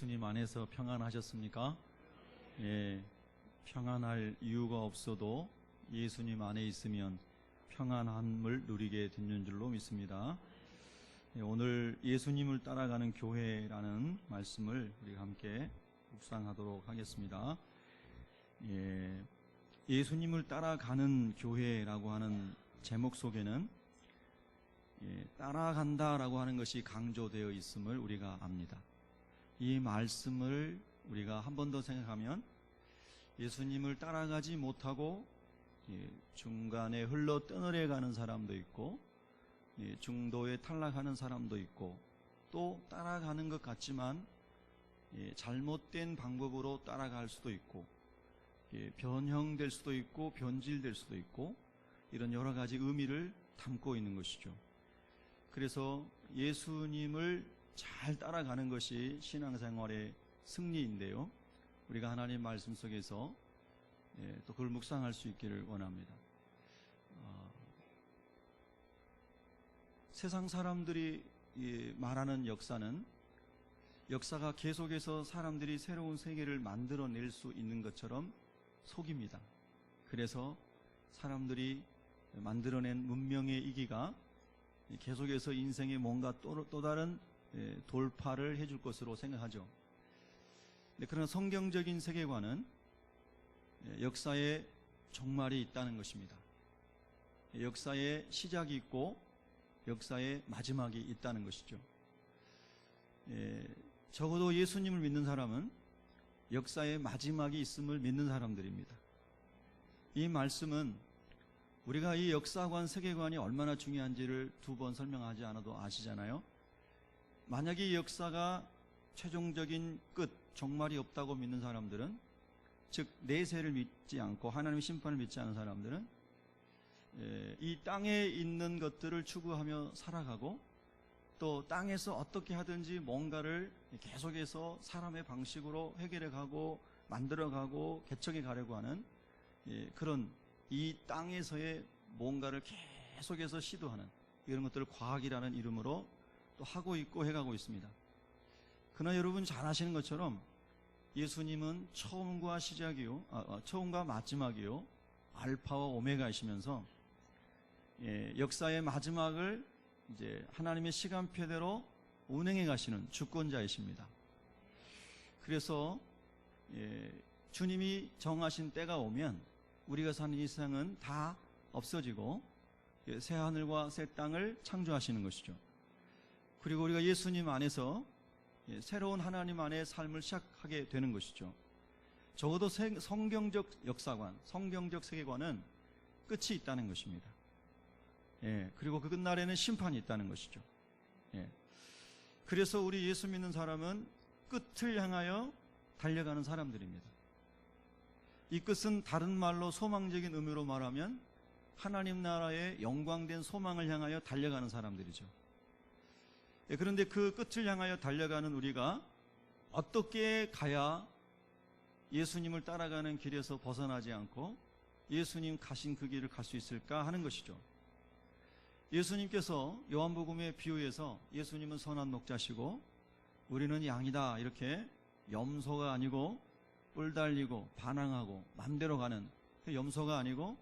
예수님 안에서 평안하셨습니까? 예, 평안할 이유가 없어도 예수님 안에 있으면 평안함을 누리게 되는 줄로 믿습니다. 예, 오늘 예수님을 따라가는 교회라는 말씀을 우리가 함께 묵상하도록 하겠습니다. 예수님을 따라가는 교회라고 하는 제목 속에는 따라간다라고 하는 것이 강조되어 있음을 우리가 압니다. 이 말씀을 우리가 한 번 더 생각하면 예수님을 따라가지 못하고 중간에 흘러 떠내려 가는 사람도 있고 중도에 탈락하는 사람도 있고 또 따라가는 것 같지만 잘못된 방법으로 따라갈 수도 있고 변형될 수도 있고 변질될 수도 있고 이런 여러 가지 의미를 담고 있는 것이죠. 그래서 예수님을 잘 따라가는 것이 신앙생활의 승리인데요, 우리가 하나님 말씀 속에서 또 그걸 묵상할 수 있기를 원합니다. 세상 사람들이 말하는 역사가 계속해서 사람들이 새로운 세계를 만들어낼 수 있는 것처럼 속입니다. 그래서 사람들이 만들어낸 문명의 이기가 계속해서 인생에 뭔가 또 다른 돌파를 해줄 것으로 생각하죠. 그러나 성경적인 세계관은 역사에 종말이 있다는 것입니다. 역사에 시작이 있고 역사에 마지막이 있다는 것이죠. 적어도 예수님을 믿는 사람은 역사의 마지막이 있음을 믿는 사람들입니다. 이 말씀은 우리가 이 역사관, 세계관이 얼마나 중요한지를 두 번 설명하지 않아도 아시잖아요. 만약에 이 역사가 최종적인 끝, 종말이 없다고 믿는 사람들은, 즉 내세를 믿지 않고 하나님의 심판을 믿지 않은 사람들은 이 땅에 있는 것들을 추구하며 살아가고 또 땅에서 어떻게 하든지 뭔가를 계속해서 사람의 방식으로 해결해 가고 만들어 가고 개척해 가려고 하는 그런 이 땅에서의 뭔가를 계속해서 시도하는 이런 것들을 과학이라는 이름으로 또 하고 있고 해가고 있습니다. 그러나 여러분 잘 아시는 것처럼 예수님은 처음과 처음과 마지막이요, 알파와 오메가이시면서 역사의 마지막을 이제 하나님의 시간표대로 운행해 가시는 주권자이십니다. 그래서 주님이 정하신 때가 오면 우리가 사는 이 세상은 다 없어지고 새 하늘과 새 땅을 창조하시는 것이죠. 그리고 우리가 예수님 안에서 새로운 하나님 안의 삶을 시작하게 되는 것이죠. 적어도 성경적 역사관, 성경적 세계관은 끝이 있다는 것입니다. 그리고 그 끝날에는 심판이 있다는 것이죠. 그래서 우리 예수 믿는 사람은 끝을 향하여 달려가는 사람들입니다. 이 끝은 다른 말로 소망적인 의미로 말하면 하나님 나라의 영광된 소망을 향하여 달려가는 사람들이죠. 그런데 그 끝을 향하여 달려가는 우리가 어떻게 가야 예수님을 따라가는 길에서 벗어나지 않고 예수님 가신 그 길을 갈 수 있을까 하는 것이죠. 예수님께서 요한복음의 비유에서 예수님은 선한 목자시고 우리는 양이다, 이렇게 염소가 아니고 뿔 달리고 반항하고 맘대로 가는 염소가 아니고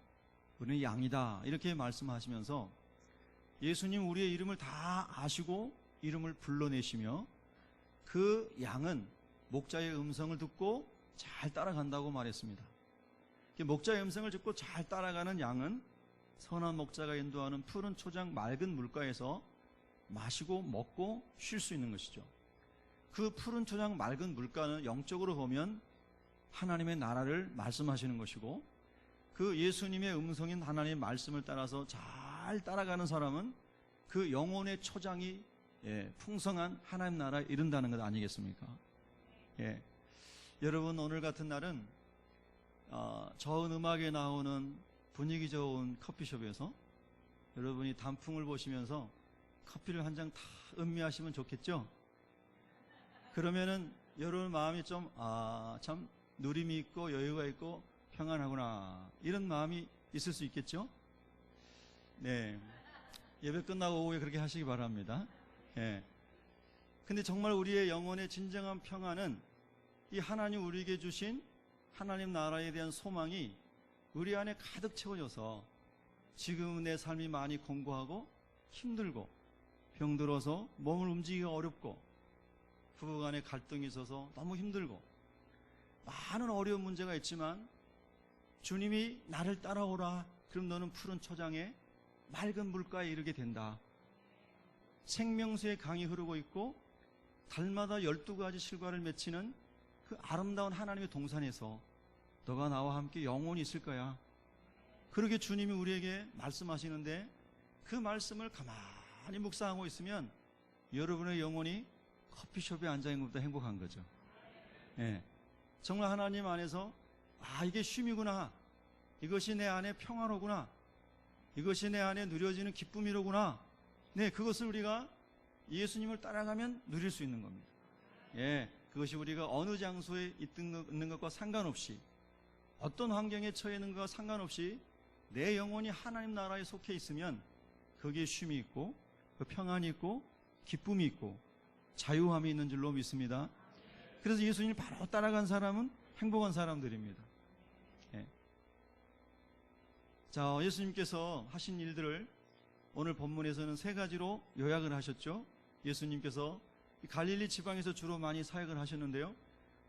우리는 양이다, 이렇게 말씀하시면서 예수님 우리의 이름을 다 아시고 이름을 불러내시며 그 양은 목자의 음성을 듣고 잘 따라간다고 말했습니다. 목자의 음성을 듣고 잘 따라가는 양은 선한 목자가 인도하는 푸른 초장 맑은 물가에서 마시고 먹고 쉴 수 있는 것이죠. 그 푸른 초장 맑은 물가는 영적으로 보면 하나님의 나라를 말씀하시는 것이고, 그 예수님의 음성인 하나님의 말씀을 따라서 잘 따라가는 사람은 그 영혼의 초장이 풍성한 하나님 나라에 이른다는 것 아니겠습니까? 여러분, 오늘 같은 날은 저은 음악에 나오는 분위기 좋은 커피숍에서 여러분이 단풍을 보시면서 커피를 한 잔 다 음미하시면 좋겠죠? 그러면은 여러분 마음이 좀 참 누림이 있고 여유가 있고 평안하구나, 이런 마음이 있을 수 있겠죠? 예배 끝나고 오후에 그렇게 하시기 바랍니다. 근데 정말 우리의 영혼의 진정한 평안은 이 하나님 우리에게 주신 하나님 나라에 대한 소망이 우리 안에 가득 채워져서 지금 내 삶이 많이 공고하고 힘들고 병들어서 몸을 움직이기가 어렵고 부부간에 갈등이 있어서 너무 힘들고 많은 어려운 문제가 있지만 주님이 나를 따라오라. 그럼 너는 푸른 초장에 맑은 물가에 이르게 된다. 생명수의 강이 흐르고 있고 달마다 12가지 실과를 맺히는 그 아름다운 하나님의 동산에서 너가 나와 함께 영원히 있을 거야. 그렇게 주님이 우리에게 말씀하시는데 그 말씀을 가만히 묵상하고 있으면 여러분의 영혼이 커피숍에 앉아있는 것보다 행복한 거죠. 예. 정말 하나님 안에서 이게 쉼이구나. 이것이 내 안에 평화로구나. 이것이 내 안에 누려지는 기쁨이로구나. 네, 그것을 우리가 예수님을 따라가면 누릴 수 있는 겁니다. 예, 그것이 우리가 어느 장소에 있는 것과 상관없이 어떤 환경에 처해 있는 것과 상관없이 내 영혼이 하나님 나라에 속해 있으면 거기에 쉼이 있고 그 평안이 있고 기쁨이 있고 자유함이 있는 줄로 믿습니다. 그래서 예수님을 바로 따라간 사람은 행복한 사람들입니다. 예. 자, 예수님께서 하신 일들을 오늘 본문에서는 3가지로 요약을 하셨죠. 예수님께서 갈릴리 지방에서 주로 많이 사역을 하셨는데요.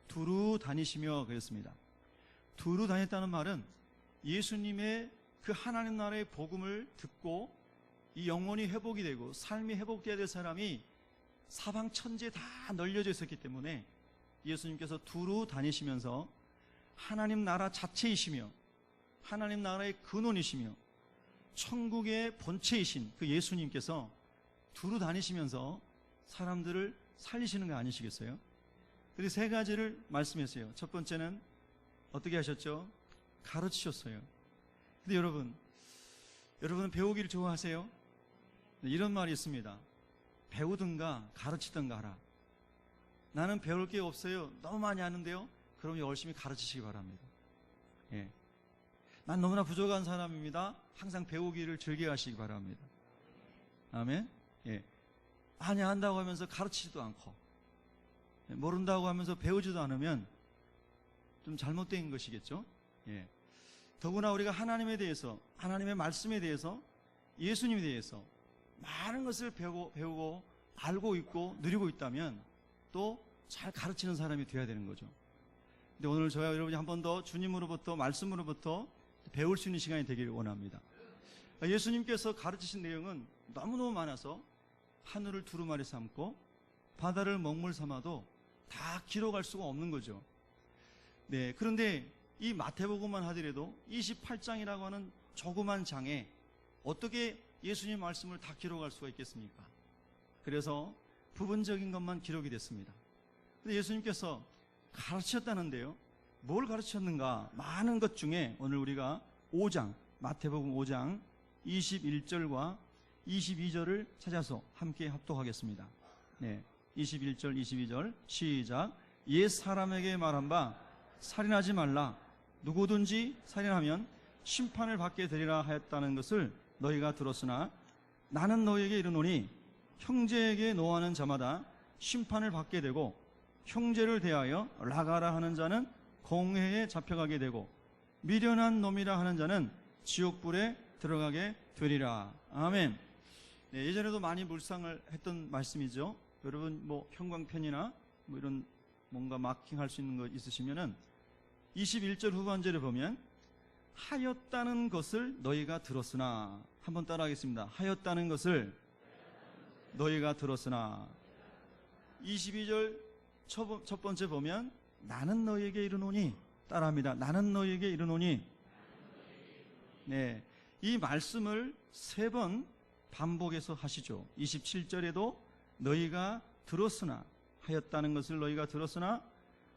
두루 다니시며 그랬습니다. 두루 다녔다는 말은 예수님의 그 하나님 나라의 복음을 듣고 이 영혼이 회복이 되고 삶이 회복되어야 될 사람이 사방 천지에 다 널려져 있었기 때문에 예수님께서 두루 다니시면서 하나님 나라 자체이시며 하나님 나라의 근원이시며 천국의 본체이신 그 예수님께서 두루 다니시면서 사람들을 살리시는 거 아니시겠어요? 그래서 3가지를 말씀했어요. 첫 번째는 어떻게 하셨죠? 가르치셨어요. 근데 여러분은 배우기를 좋아하세요? 이런 말이 있습니다. 배우든가 가르치든가 하라. 나는 배울 게 없어요. 너무 많이 아는데요. 그럼 열심히 가르치시기 바랍니다. 예. 난 너무나 부족한 사람입니다. 항상 배우기를 즐겨하시기 바랍니다. 아멘. 예. 많이 안다고 하면서 가르치지도 않고 모른다고 하면서 배우지도 않으면 좀 잘못된 것이겠죠. 예. 더구나 우리가 하나님에 대해서, 하나님의 말씀에 대해서, 예수님에 대해서 많은 것을 배우고 알고 있고 누리고 있다면 또 잘 가르치는 사람이 되어야 되는 거죠. 근데 오늘 저와 여러분이 한 번 더 주님으로부터, 말씀으로부터 배울 수 있는 시간이 되기를 원합니다. 예수님께서 가르치신 내용은 너무너무 많아서 하늘을 두루마리 삼고 바다를 먹물 삼아도 다 기록할 수가 없는 거죠. 네, 그런데 이 마태복음만 하더라도 28장이라고 하는 조그만 장에 어떻게 예수님 말씀을 다 기록할 수가 있겠습니까? 그래서 부분적인 것만 기록이 됐습니다. 근데 예수님께서 가르치셨다는데요. 뭘 가르치셨는가? 많은 것 중에 오늘 우리가 5장, 마태복음 5장 21절과 22절을 찾아서 함께 합독하겠습니다. 네, 21절, 22절 시작. 옛 사람에게 말한 바 살인하지 말라. 누구든지 살인하면 심판을 받게 되리라 하였다는 것을 너희가 들었으나 나는 너희에게 이르노니 형제에게 노하는 자마다 심판을 받게 되고 형제를 대하여 라가라 하는 자는 공회에 잡혀가게 되고 미련한 놈이라 하는 자는 지옥불에 들어가게 되리라. 아멘. 네, 예전에도 많이 묵상을 했던 말씀이죠. 여러분 형광펜이나 이런 뭔가 마킹할 수 있는 거 있으시면은 21절 후반절에 보면 하였다는 것을 너희가 들었으나, 한번 따라하겠습니다. 하였다는 것을 너희가 들었으나. 22절 첫 번째 보면 나는 너희에게 이르노니, 따라합니다. 나는 너희에게 이르노니. 네, 이 말씀을 3번 반복해서 하시죠. 27절에도 너희가 들었으나, 하였다는 것을 너희가 들었으나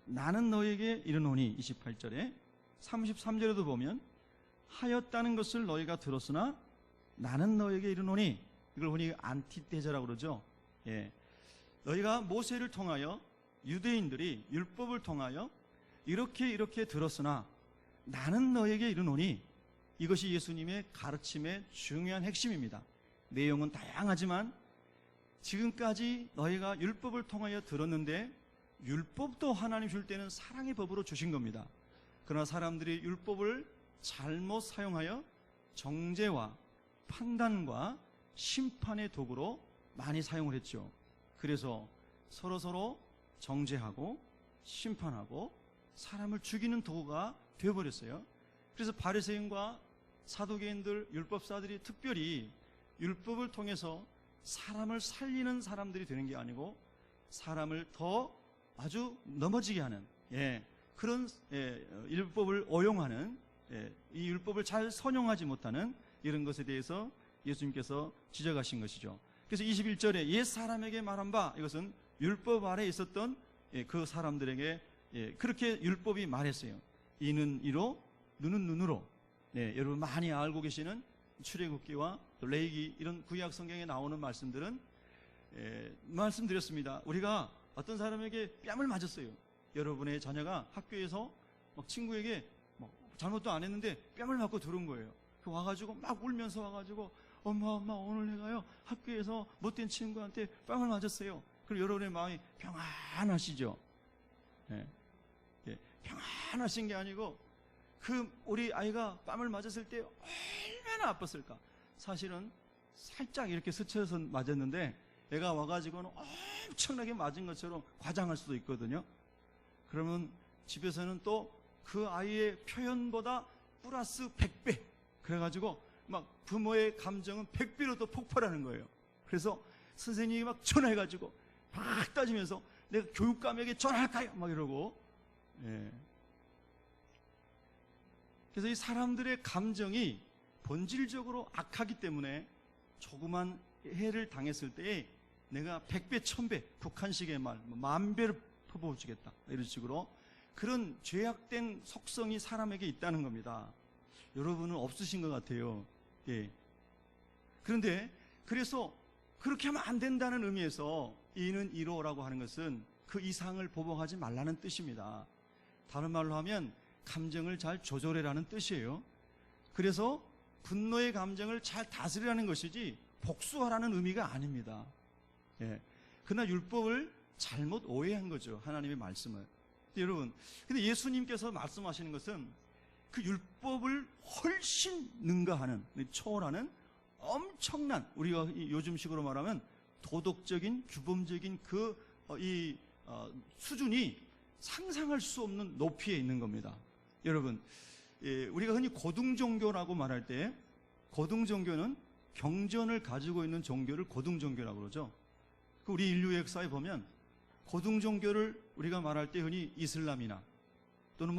나는 너희에게 이르노니. 28절에 33절에도 보면 하였다는 것을 너희가 들었으나 나는 너희에게 이르노니. 이걸 흔히 안티테자라고 그러죠. 예. 너희가 모세를 통하여, 유대인들이 율법을 통하여 이렇게 들었으나 나는 너희에게 이르노니. 이것이 예수님의 가르침의 중요한 핵심입니다. 내용은 다양하지만 지금까지 너희가 율법을 통하여 들었는데 율법도 하나님 줄 때는 사랑의 법으로 주신 겁니다. 그러나 사람들이 율법을 잘못 사용하여 정죄와 판단과 심판의 도구로 많이 사용을 했죠. 그래서 서로서로 정죄하고 심판하고 사람을 죽이는 도구가 되어버렸어요. 그래서 바리새인과 사두개인들, 율법사들이 특별히 율법을 통해서 사람을 살리는 사람들이 되는 게 아니고 사람을 더 아주 넘어지게 하는 그런 율법을 오용하는 이 율법을 잘 선용하지 못하는 이런 것에 대해서 예수님께서 지적하신 것이죠. 그래서 21절에 옛 사람에게 말한 바, 이것은 율법 아래 있었던 그 사람들에게 그렇게 율법이 말했어요. 이는 이로 눈은 눈으로. 여러분 많이 알고 계시는 출애굽기와 또 레위기 이런 구약 성경에 나오는 말씀들은 말씀드렸습니다. 우리가 어떤 사람에게 뺨을 맞았어요. 여러분의 자녀가 학교에서 막 친구에게 막 잘못도 안 했는데 뺨을 맞고 들은 거예요. 와가지고 막 울면서 와가지고 엄마 오늘 내가요 학교에서 못된 친구한테 뺨을 맞았어요. 그럼 여러분의 마음이 평안하시죠? 평안하신 게 아니고 그 우리 아이가 뺨을 맞았을 때 얼마나 아팠을까. 사실은 살짝 이렇게 스쳐서 맞았는데 애가 와가지고는 엄청나게 맞은 것처럼 과장할 수도 있거든요. 그러면 집에서는 또 그 아이의 표현보다 플러스 100배 그래가지고 막 부모의 감정은 100배로 더 폭발하는 거예요. 그래서 선생님이 막 전화해가지고 막 따지면서 내가 교육감에게 전화할까요? 막 이러고. 그래서 이 사람들의 감정이 본질적으로 악하기 때문에 조그만 해를 당했을 때에 내가 100배, 1000배, 북한식의 말, 10,000배를 퍼부어주겠다. 이런 식으로 그런 죄악된 속성이 사람에게 있다는 겁니다. 여러분은 없으신 것 같아요. 그런데 그래서 그렇게 하면 안 된다는 의미에서 이는 이로라고 하는 것은 그 이상을 보복하지 말라는 뜻입니다. 다른 말로 하면 감정을 잘 조절해라는 뜻이에요. 그래서 분노의 감정을 잘 다스리라는 것이지 복수하라는 의미가 아닙니다. 그러나 율법을 잘못 오해한 거죠. 하나님의 말씀을. 여러분, 근데 예수님께서 말씀하시는 것은 그 율법을 훨씬 능가하는, 초월하는 엄청난, 우리가 요즘식으로 말하면 도덕적인, 규범적인 수준이 상상할 수 없는 높이에 있는 겁니다. 여러분, 우리가 흔히 고등종교라고 말할 때 고등종교는 경전을 가지고 있는 종교를 고등종교라고 그러죠. 우리 인류 역사에 보면 고등종교를 우리가 말할 때 흔히 이슬람이나 또는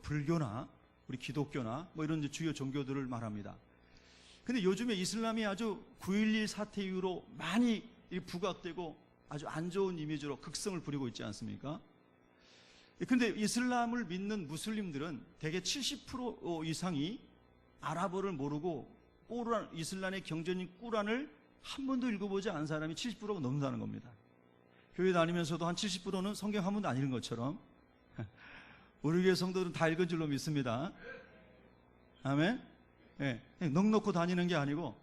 불교나 우리 기독교나 이런 주요 종교들을 말합니다. 근데 요즘에 이슬람이 아주 9.11 사태 이후로 많이 부각되고 아주 안 좋은 이미지로 극성을 부리고 있지 않습니까? 근데 이슬람을 믿는 무슬림들은 대개 70% 이상이 아랍어를 모르고 이슬람의 경전인 꾸란을 한 번도 읽어보지 않은 사람이 70%가 넘는다는 겁니다. 교회 다니면서도 한 70%는 성경 한 번도 안 읽은 것처럼 우리 교회 성도들은 다 읽은 줄로 믿습니다. 아멘? 넉넉히 다니는 게 아니고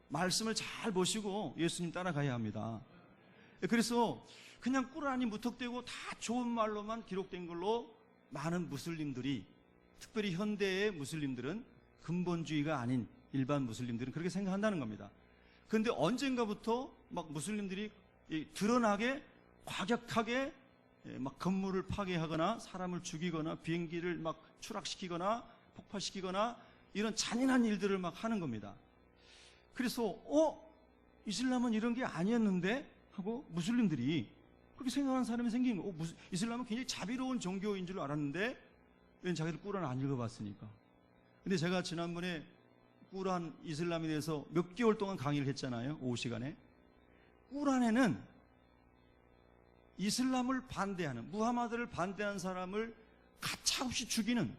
말씀을 잘 보시고 예수님 따라가야 합니다. 그래서 그냥 꾸란이 무턱대고 다 좋은 말로만 기록된 걸로 많은 무슬림들이, 특별히 현대의 무슬림들은, 근본주의가 아닌 일반 무슬림들은 그렇게 생각한다는 겁니다. 그런데 언젠가부터 막 무슬림들이 드러나게 과격하게 막 건물을 파괴하거나 사람을 죽이거나 비행기를 막 추락시키거나 폭파시키거나 이런 잔인한 일들을 막 하는 겁니다. 그래서 이슬람은 이런 게 아니었는데 하고 무슬림들이 그렇게 생각하는 사람이 생긴 거예요. 이슬람은 굉장히 자비로운 종교인 줄 알았는데 왜 자기들 꾸란을 안 읽어봤으니까. 근데 제가 지난번에 꾸란 이슬람에 대해서 몇 개월 동안 강의를 했잖아요. 오후 시간에. 꾸란에는 이슬람을 반대하는, 무하마드를 반대하는 사람을 가차없이 죽이는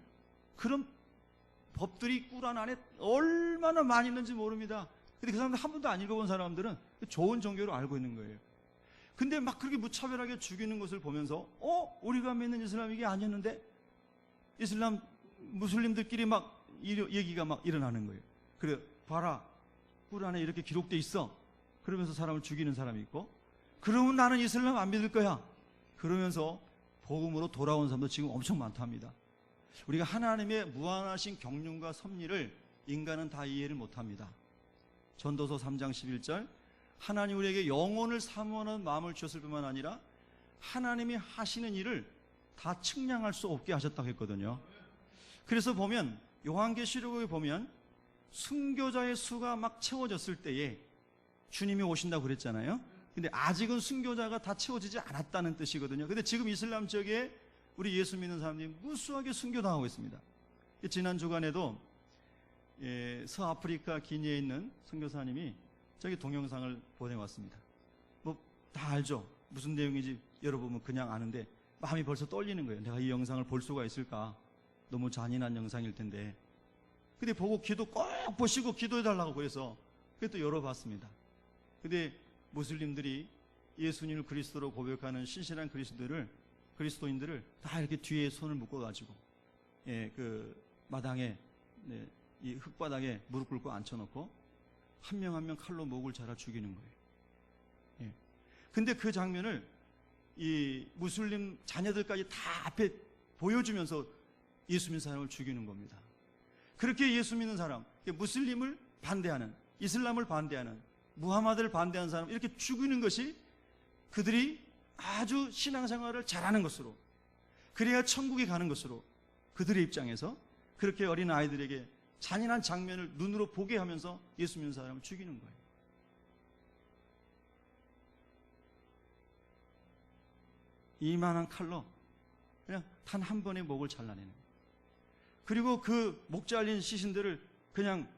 그런 법들이 꾸란 안에 얼마나 많이 있는지 모릅니다. 근데 그 사람들 한 번도 안 읽어본 사람들은 좋은 종교로 알고 있는 거예요. 근데 막 그렇게 무차별하게 죽이는 것을 보면서 우리가 믿는 이슬람 이게 아니었는데 이슬람 무슬림들끼리 막 얘기가 막 일어나는 거예요. 그래 봐라, 꾸란에 이렇게 기록돼 있어. 그러면서 사람을 죽이는 사람이 있고, 그러면 나는 이슬람 안 믿을 거야 그러면서 복음으로 돌아온 사람도 지금 엄청 많답니다. 우리가 하나님의 무한하신 경륜과 섭리를 인간은 다 이해를 못합니다. 전도서 3장 11절, 하나님 우리에게 영혼을 사모하는 마음을 주셨을 뿐만 아니라 하나님이 하시는 일을 다 측량할 수 없게 하셨다고 했거든요. 그래서 보면 요한계시록에 보면 순교자의 수가 막 채워졌을 때에 주님이 오신다고 그랬잖아요. 근데 아직은 순교자가 다 채워지지 않았다는 뜻이거든요. 근데 지금 이슬람 지역에 우리 예수 믿는 사람들이 무수하게 순교당하고 있습니다. 지난 주간에도 서아프리카 기니에 있는 선교사님이 저기 동영상을 보내왔습니다. 뭐 다 알죠? 무슨 내용인지 여러분은 그냥 아는데 마음이 벌써 떨리는 거예요. 내가 이 영상을 볼 수가 있을까? 너무 잔인한 영상일 텐데. 근데 보고 기도 꼭 보시고 기도해달라고 그래서 또 열어봤습니다. 근데 무슬림들이 예수님을 그리스도로 고백하는 신실한 그리스도인들을 다 이렇게 뒤에 손을 묶어가지고 그 마당에 이 흙바닥에 무릎 꿇고 앉혀놓고 한 명 한 명 칼로 목을 잘라 죽이는 거예요. 근데 그 장면을 이 무슬림 자녀들까지 다 앞에 보여주면서 예수 믿는 사람을 죽이는 겁니다. 그렇게 예수 믿는 사람, 무슬림을 반대하는, 이슬람을 반대하는, 무하마드를 반대하는 사람 이렇게 죽이는 것이 그들이 아주 신앙생활을 잘하는 것으로, 그래야 천국에 가는 것으로 그들의 입장에서 그렇게 어린 아이들에게 잔인한 장면을 눈으로 보게 하면서 예수 믿는 사람을 죽이는 거예요. 이만한 칼로 그냥 단 한 번에 목을 잘라내는 거예요. 그리고 그 목 잘린 시신들을 그냥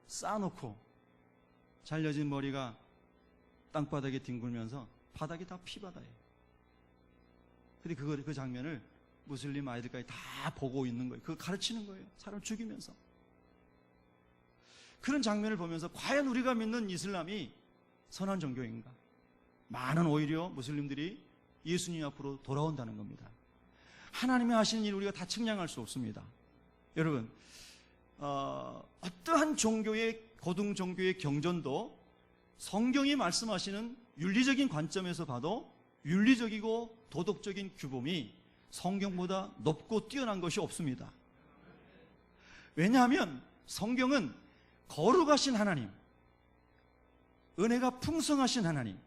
쌓아놓고 잘려진 머리가 땅바닥에 뒹굴면서 바닥이 다 피바다예요. 근데 그 장면을 무슬림 아이들까지 다 보고 있는 거예요. 그거 가르치는 거예요. 사람 죽이면서. 그런 장면을 보면서 과연 우리가 믿는 이슬람이 선한 종교인가? 많은 오히려 무슬림들이 예수님 앞으로 돌아온다는 겁니다. 하나님이 하시는 일 우리가 다 측량할 수 없습니다. 여러분, 어떠한 종교의 고등 종교의 경전도 성경이 말씀하시는 윤리적인 관점에서 봐도 윤리적이고 도덕적인 규범이 성경보다 높고 뛰어난 것이 없습니다. 왜냐하면 성경은 거룩하신 하나님, 은혜가 풍성하신 하나님,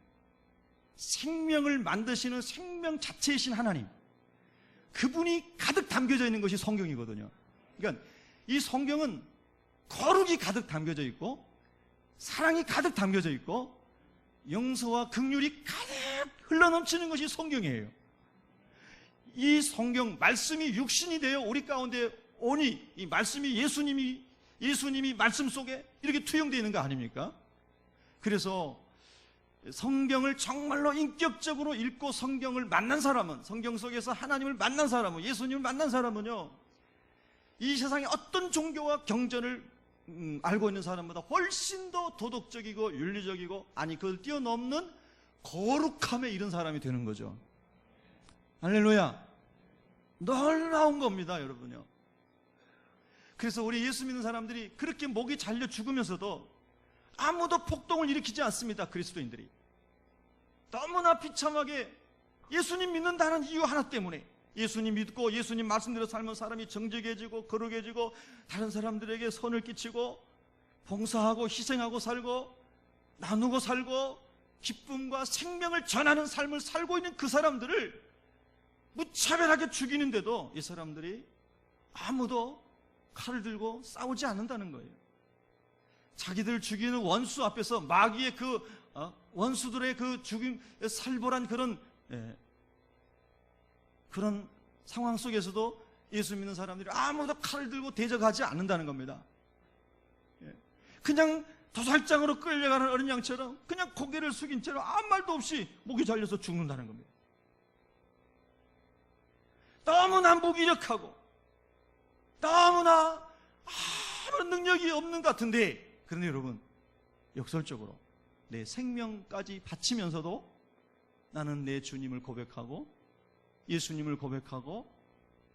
생명을 만드시는 생명 자체이신 하나님, 그분이 가득 담겨져 있는 것이 성경이거든요. 그러니까 이 성경은 거룩이 가득 담겨져 있고 사랑이 가득 담겨져 있고 용서와 긍휼이 가득 흘러넘치는 것이 성경이에요. 이 성경 말씀이 육신이 되어 우리 가운데 오니 이 말씀이 예수님이 말씀 속에 이렇게 투영되어 있는 거 아닙니까? 그래서 성경을 정말로 인격적으로 읽고 성경을 만난 사람은, 성경 속에서 하나님을 만난 사람은, 예수님을 만난 사람은요, 이 세상의 어떤 종교와 경전을 알고 있는 사람보다 훨씬 더 도덕적이고 윤리적이고, 아니 그걸 뛰어넘는 거룩함에 이른 사람이 되는 거죠. 할렐루야. 놀라운 겁니다, 여러분요. 그래서 우리 예수 믿는 사람들이 그렇게 목이 잘려 죽으면서도 아무도 폭동을 일으키지 않습니다. 그리스도인들이 너무나 비참하게 예수님 믿는다는 이유 하나 때문에, 예수님 믿고 예수님 말씀대로 살면 사람이 정직해지고 거룩해지고 다른 사람들에게 선을 끼치고 봉사하고 희생하고 살고 나누고 살고 기쁨과 생명을 전하는 삶을 살고 있는 그 사람들을 무차별하게 죽이는데도 이 사람들이 아무도 칼을 들고 싸우지 않는다는 거예요. 자기들 죽이는 원수 앞에서 마귀의 원수들의 그 죽임, 살벌한 그런 상황 속에서도 예수 믿는 사람들이 아무도 칼을 들고 대적하지 않는다는 겁니다. 그냥 도살장으로 끌려가는 어린 양처럼 그냥 고개를 숙인 채로 아무 말도 없이 목이 잘려서 죽는다는 겁니다. 너무나 무기력하고 너무나 아무런 능력이 없는 것 같은데, 그런데 여러분, 역설적으로 내 생명까지 바치면서도 나는 내 주님을 고백하고 예수님을 고백하고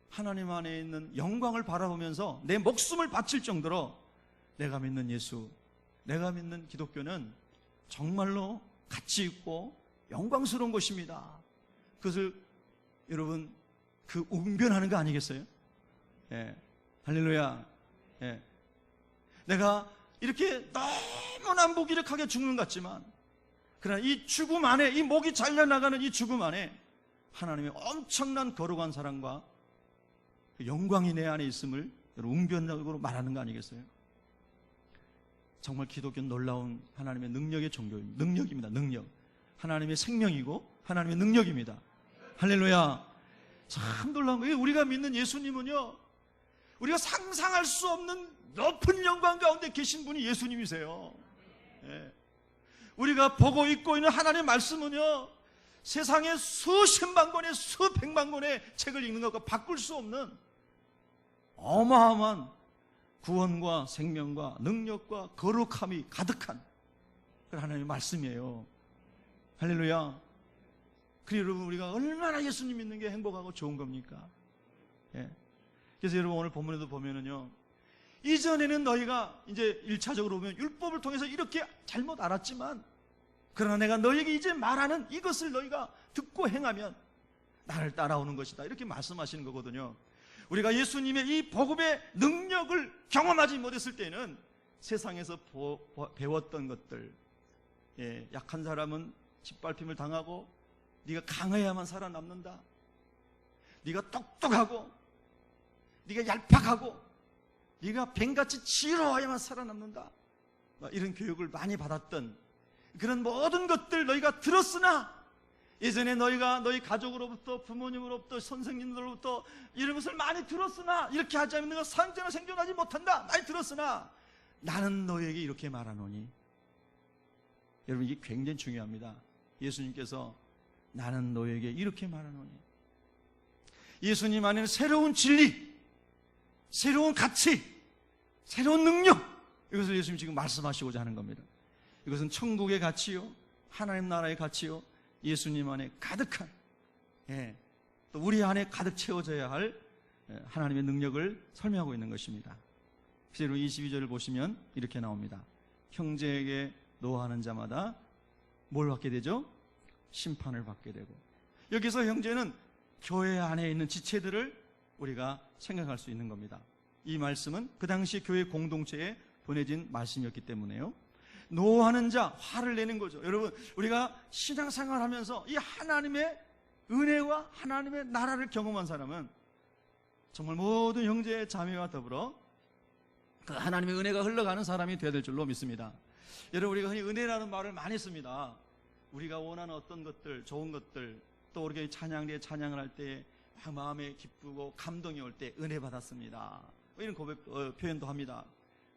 하나님 안에 있는 영광을 바라보면서 내 목숨을 바칠 정도로 내가 믿는 예수, 내가 믿는 기독교는 정말로 가치 있고 영광스러운 것입니다. 그것을 여러분 그 웅변하는 거 아니겠어요? 예. 할렐루야. 예. 내가 이렇게 너무나 무기력하게 죽는 것 같지만, 그러나 이 죽음 안에, 이 목이 잘려나가는 이 죽음 안에 하나님의 엄청난 거룩한 사랑과 영광이 내 안에 있음을 웅변적으로 말하는 거 아니겠어요? 정말 기독교는 놀라운 하나님의 능력의 종교입니다. 능력입니다. 능력. 하나님의 생명이고 하나님의 능력입니다. 할렐루야. 참 놀라운 거예요. 우리가 믿는 예수님은요, 우리가 상상할 수 없는 높은 영광 가운데 계신 분이 예수님이세요. 예. 우리가 보고 읽고 있는 하나님의 말씀은요, 세상에 수십만 권의 수백만 권의 책을 읽는 것과 바꿀 수 없는 어마어마한 구원과 생명과 능력과 거룩함이 가득한 그런 하나님의 말씀이에요. 할렐루야. 그리고 여러분, 우리가 얼마나 예수님 믿는 게 행복하고 좋은 겁니까? 예. 그래서 여러분, 오늘 본문에도 보면은요, 이전에는 너희가 이제 1차적으로 보면 율법을 통해서 이렇게 잘못 알았지만, 그러나 내가 너희에게 이제 말하는 이것을 너희가 듣고 행하면 나를 따라오는 것이다, 이렇게 말씀하시는 거거든요. 우리가 예수님의 이 복음의 능력을 경험하지 못했을 때는 세상에서 배웠던 것들, 예, 약한 사람은 짓밟힘을 당하고 네가 강해야만 살아남는다, 네가 똑똑하고 네가 얄팍하고 네가 뱀같이 지혜로워야만 살아남는다, 이런 교육을 많이 받았던 그런 모든 것들 너희가 들었으나, 예전에 너희가 너희 가족으로부터, 부모님으로부터, 선생님들로부터 이런 것을 많이 들었으나, 이렇게 하지 않으면 너가 상전을 생존하지 못한다 많이 들었으나 나는 너희에게 이렇게 말하노니. 여러분, 이게 굉장히 중요합니다. 예수님께서 나는 너희에게 이렇게 말하노니, 예수님 안에는 새로운 진리, 새로운 가치, 새로운 능력, 이것을 예수님이 지금 말씀하시고자 하는 겁니다. 이것은 천국의 가치요, 하나님 나라의 가치요, 예수님 안에 가득한, 예, 또 우리 안에 가득 채워져야 할 하나님의 능력을 설명하고 있는 것입니다. 그래서 22절을 보시면 이렇게 나옵니다. 형제에게 노하는 자마다 뭘 받게 되죠? 심판을 받게 되고. 여기서 형제는 교회 안에 있는 지체들을 우리가 생각할 수 있는 겁니다. 이 말씀은 그 당시 교회 공동체에 보내진 말씀이었기 때문에요. 노하는 자, 화를 내는 거죠. 여러분, 우리가 신앙생활 하면서 이 하나님의 은혜와 하나님의 나라를 경험한 사람은 정말 모든 형제 자매와 더불어 그 하나님의 은혜가 흘러가는 사람이 되어야 될 줄로 믿습니다. 여러분, 우리가 흔히 은혜라는 말을 많이 씁니다. 우리가 원하는 어떤 것들, 좋은 것들, 또 우리가 찬양대에 찬양을 할 때 마음에 기쁘고 감동이 올 때 은혜 받았습니다, 이런 고백 표현도 합니다.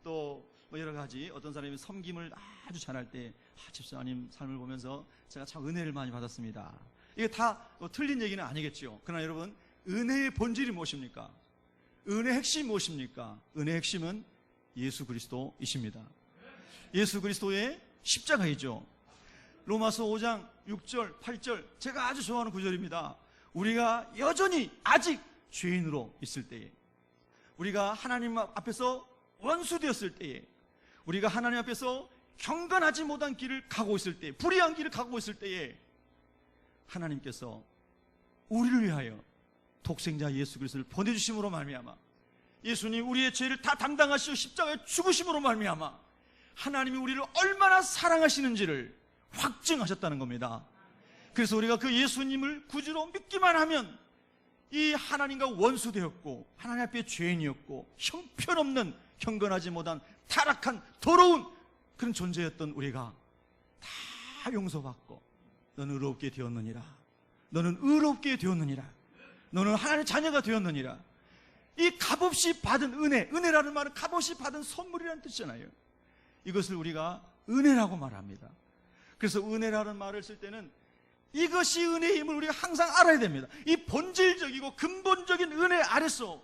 또 여러 가지, 어떤 사람이 섬김을 아주 잘할 때 집사님 삶을 보면서 제가 참 은혜를 많이 받았습니다. 이게 다 틀린 얘기는 아니겠죠. 그러나 여러분, 은혜의 본질이 무엇입니까? 은혜의 핵심이 무엇입니까? 은혜의 핵심은 예수 그리스도이십니다. 예수 그리스도의 십자가이죠. 로마서 5장 6절 8절, 제가 아주 좋아하는 구절입니다. 우리가 여전히 아직 죄인으로 있을 때에, 우리가 하나님 앞에서 원수되었을 때에, 우리가 하나님 앞에서 경건하지 못한 길을 가고 있을 때, 불의한 길을 가고 있을 때에 하나님께서 우리를 위하여 독생자 예수 그리스도를 보내주심으로 말미암아, 예수님 우리의 죄를 다 담당하시고 십자가에 죽으심으로 말미암아 하나님이 우리를 얼마나 사랑하시는지를 확증하셨다는 겁니다. 그래서 우리가 그 예수님을 구주로 믿기만 하면 이 하나님과 원수되었고 하나님 앞에 죄인이었고 형편없는, 경건하지 못한 타락한 더러운 그런 존재였던 우리가 다 용서받고 너는 의롭게 되었느니라, 너는 의롭게 되었느니라, 너는 하나님의 자녀가 되었느니라. 이 값없이 받은 은혜, 은혜라는 말은 값없이 받은 선물이라는 뜻이잖아요. 이것을 우리가 은혜라고 말합니다. 그래서 은혜라는 말을 쓸 때는 이것이 은혜의 힘을 우리가 항상 알아야 됩니다. 이 본질적이고 근본적인 은혜 아래서,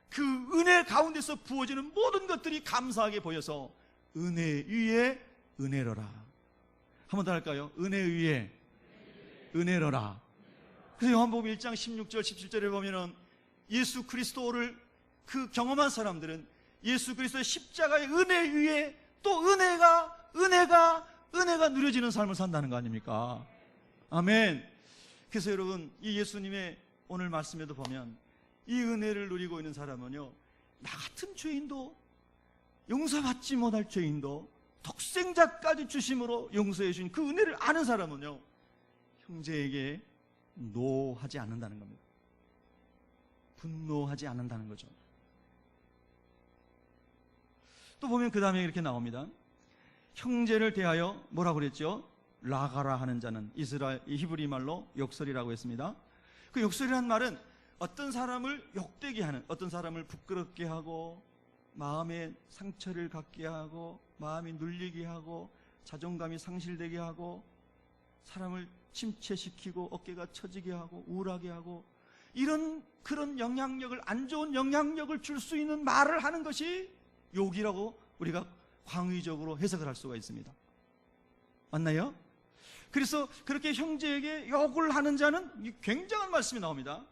그 은혜 가운데서 부어지는 모든 것들이 감사하게 보여서 은혜 위에 은혜로라. 한 번 더 할까요? 은혜 위에 은혜로라. 그래서 요한복음 1장 16절 17절에 보면은 예수 그리스도를 그 경험한 사람들은 예수 그리스도의 십자가의 은혜 위에 또 은혜가 은혜가 누려지는 삶을 산다는 거 아닙니까? 아멘. 그래서 여러분, 이 예수님의 오늘 말씀에도 보면 이 은혜를 누리고 있는 사람은요, 나 같은 죄인도, 용서받지 못할 죄인도 독생자까지 주심으로 용서해 주신 그 은혜를 아는 사람은요, 형제에게 노하지 않는다는 겁니다. 분노하지 않는다는 거죠. 또 보면 그 다음에 이렇게 나옵니다. 형제를 대하여 뭐라고 그랬죠? 라가라 하는 자는, 이스라엘 히브리 말로 욕설이라고 했습니다. 그 욕설이란 말은 어떤 사람을 욕되게 하는, 어떤 사람을 부끄럽게 하고 마음에 상처를 갖게 하고 마음이 눌리게 하고 자존감이 상실되게 하고 사람을 침체시키고 어깨가 처지게 하고 우울하게 하고 이런 그런 영향력을, 안 좋은 영향력을 줄 수 있는 말을 하는 것이 욕이라고 우리가 광의적으로 해석을 할 수가 있습니다. 맞나요? 그래서 그렇게 형제에게 욕을 하는 자는 굉장한 말씀이 나옵니다.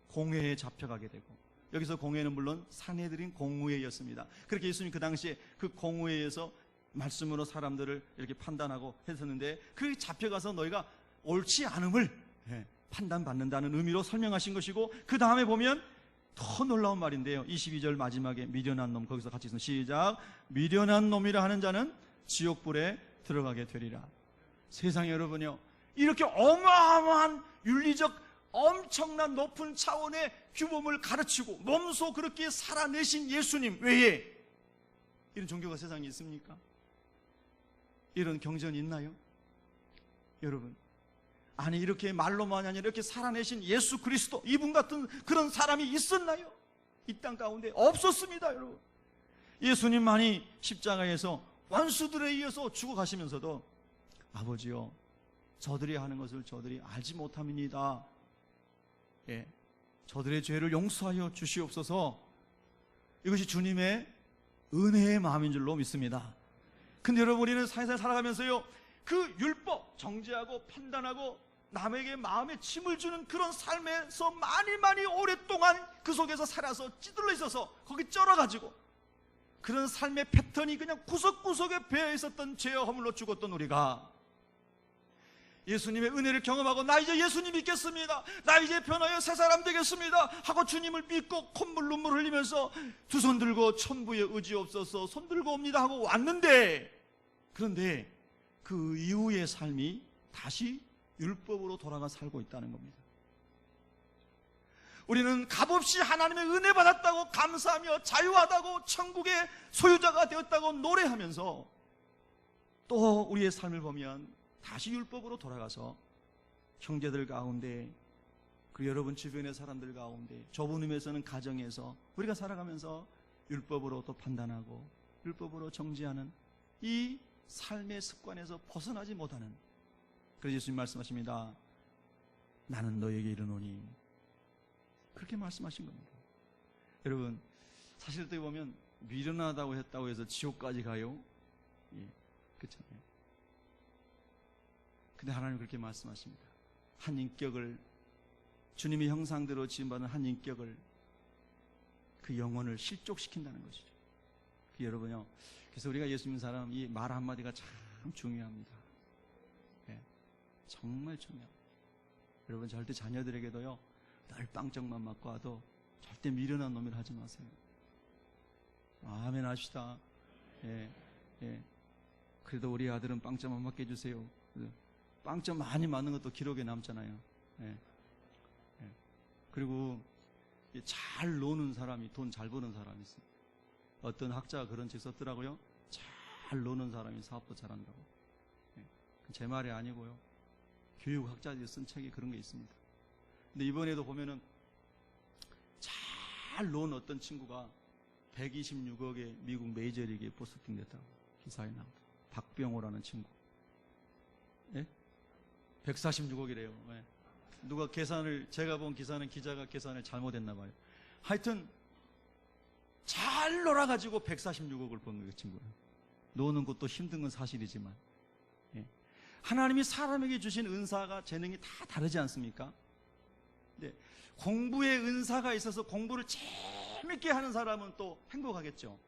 공회에 잡혀가게 되고, 여기서 공회는 물론 산헤드린 공회였습니다. 그렇게 예수님 그 당시에 그 공회에서 말씀으로 사람들을 이렇게 판단하고 했었는데, 그 잡혀가서 너희가 옳지 않음을 판단받는다는 의미로 설명하신 것이고, 그 다음에 보면 더 놀라운 말인데요, 22절 마지막에 미련한 놈, 거기서 같이 있습니다. 시작. 미련한 놈이라 하는 자는 지옥불에 들어가게 되리라. 세상에 여러분요, 이렇게 어마어마한 윤리적 엄청난 높은 차원의 규범을 가르치고 몸소 그렇게 살아내신 예수님 외에 이런 종교가 세상에 있습니까? 이런 경전이 있나요? 여러분, 아니 이렇게 말로만이 아니라 이렇게 살아내신 예수 그리스도, 이분 같은 그런 사람이 있었나요? 이 땅 가운데 없었습니다. 여러분, 예수님만이 십자가에서 원수들에 의해서 죽어가시면서도 아버지요, 저들이 하는 것을 저들이 알지 못함이니이다. 저들의 죄를 용서하여 주시옵소서. 이것이 주님의 은혜의 마음인 줄로 믿습니다. 근데 여러분, 우리는 사회생활 살아가면서요, 그 율법 정죄하고 판단하고 남에게 마음에 침을 주는 그런 삶에서 많이 오랫동안 그 속에서 살아서 찌들러 있어서 거기 쩔어가지고 그런 삶의 패턴이 그냥 구석구석에 배어 있었던 죄와 허물로 죽었던 우리가 예수님의 은혜를 경험하고 나 이제 예수님 믿겠습니다, 나 이제 변하여 새 사람 되겠습니다 하고 주님을 믿고 콧물 눈물 흘리면서 두 손 들고 천부에 의지없어서 손 들고 옵니다 하고 왔는데, 그런데 그 이후의 삶이 다시 율법으로 돌아가 살고 있다는 겁니다. 우리는 값없이 하나님의 은혜 받았다고 감사하며 자유하다고 천국의 소유자가 되었다고 노래하면서 또 우리의 삶을 보면 다시 율법으로 돌아가서 형제들 가운데, 그리고 여러분 주변의 사람들 가운데, 좁은 의미에서는 가정에서 우리가 살아가면서 율법으로 또 판단하고 율법으로 정죄하는 이 삶의 습관에서 벗어나지 못하는, 그래서 예수님 말씀하십니다. 나는 너에게 이르노니, 그렇게 말씀하신 겁니다. 여러분, 사실 어떻게 보면 미련하다고 했다고 해서 지옥까지 가요? 그렇잖아요. 근데 하나님 그렇게 말씀하십니다. 한 인격을, 주님의 형상대로 지음받은 한 인격을, 그 영혼을 실족시킨다는 것이죠. 여러분요, 그래서 우리가 예수 믿는 사람 이 말 한마디가 참 중요합니다. 정말 중요합니다. 여러분, 절대 자녀들에게도요, 늘 빵정만 맞고 와도 절대 미련한 놈이라 하지 마세요. 아멘 합시다. 그래도 우리 아들은 빵점 안 맞게 해주세요. 빵점 많이 맞는 것도 기록에 남잖아요. 그리고 잘 노는 사람이 돈 잘 버는 사람이 있어요. 어떤 학자가 그런 책 썼더라고요. 잘 노는 사람이 사업도 잘한다고. 제 말이 아니고요, 교육학자들이 쓴 책에 그런 게 있습니다. 근데 이번에도 보면은 잘 논 어떤 친구가 126억의 미국 메이저리그에 포스팅 됐다고 기사에 나옵니다. 박병호라는 친구. 146억이래요. 누가 계산을, 제가 본 기사는 기자가 계산을 잘못했나 봐요. 하여튼 잘 놀아가지고 146억을 번 거예요, 친구는. 노는 것도 힘든 건 사실이지만, 하나님이 사람에게 주신 은사가, 재능이 다 다르지 않습니까? 공부에 은사가 있어서 공부를 재밌게 하는 사람은 또 행복하겠죠.